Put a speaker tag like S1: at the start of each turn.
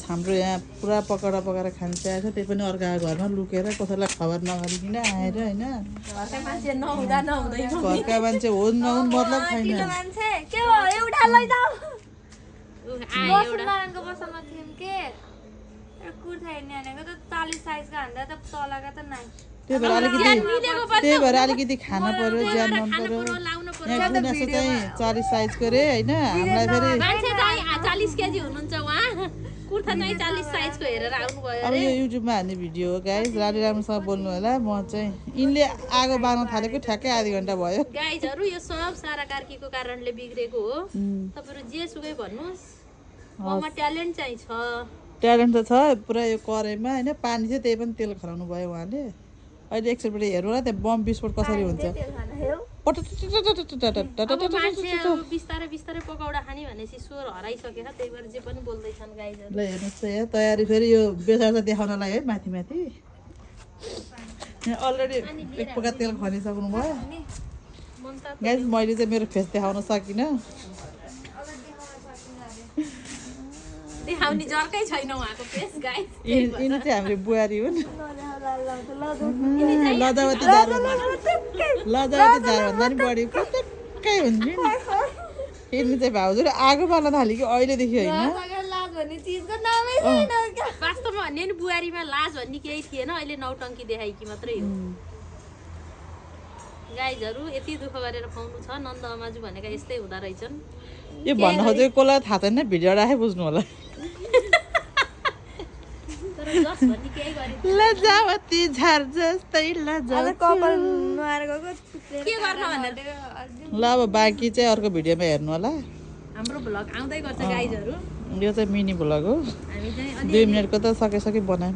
S1: हाम्रो यहाँ पुरा पकाएर पकाएर खान्छ त्यही पनि अर्काको घरमा लुकेर कसैलाई खबर नगरिकन आएर होइन
S2: घरका मान्छे नहुँदा नहुँदै
S1: घरका मान्छे हुन् नहुन् मतलब छैन
S3: मान्छे के हो एउटा लैजाऊ नारायणको बसमा थियौँ के कुर्ता हेर्ने भनेको त 40 साइजको हान्दा त तलका त नाइ
S1: त्यही भएर अलिकति खाना पर्यो ज्यान मन पर्यो यहाँ गुनासो चाहिँ 40 साइजको रे होइन हामीलाई फेरि
S2: मान्छे चाहिँ 40 केजी हुनुहुन्छ उहाँ कुर्ता चाहिँ 40 साइजको हेरेर आउनु भयो
S1: अब यो युट्युबमा हाल्ने भिडियो हो गाइज राम्रोसँग बोल्नु होला म चाहिँ यिनले आगो बार्न थालेको ठ्याक्कै आधी घन्टा भयो
S2: गाइजहरु यो सब सारा कार्कीको कारणले बिग्रेको हो तपाईहरु जे सुकै भन्नुस् ममा ट्यालेन्ट चाहिँ छ
S1: ट्यालेन्ट त छ पुरा यो कराईमा होइन पानी चाहिँ त्यही पनि तेल खनाउनु भयो उहाँले अहिले एकचोटि हेर्नु होला त्यहाँ बम विस्फोट कसरी हुन्छ
S2: बिस्तारै बिस्तारै पकौडा खाने भनेपछि स्वर हराइसकेर त्यही भएर जे पनि बोल्दैछन् गाइजहरु
S1: ल हेर्नुहोस् त यहाँ तयारी फेरि यो बेसार देखाउनलाई है माथि माथि यहाँ अलरेडी एक प्रकार तेल खनिसक्नु भयो गाइज मैले चाहिँ मेरो फेस देखाउन सकिनँ
S2: देखाउने जर्कै छैन उहाँको फेस गाइस
S1: यिनी चाहिँ हाम्रो बुहारी हुन् लजावती झारभन्दा नि बढी पुटुक्कै हुन्छ यिनी चाहिँ भाउजू आगो बाल्न थाल्यो कि अहिलेदेखि होइन
S2: वास्तवमा भन्ने नि बुहारीमा लाज भन्ने केही थिएन अहिले नौटङ्की देखाइकी मात्रै हो गाइजहरु यति दुःख गरेर खुवाउनु छ नन्द अमाजु भनेका यस्तै हुँदा रहेछन्
S1: यो भन्न खोजेको कसलाई थाहा छैन भिडियो राखे बुझ्नु होला लजावती झार जस्तै ल अब बाँकी चाहिँ अर्को भिडियोमा हेर्नु होला
S2: हाम्रो भ्लग आउँदै गर्छ गाइजहरु
S1: यो चाहिँ मिनी भ्लग हो 2 मिनेटको त सके बनायौँ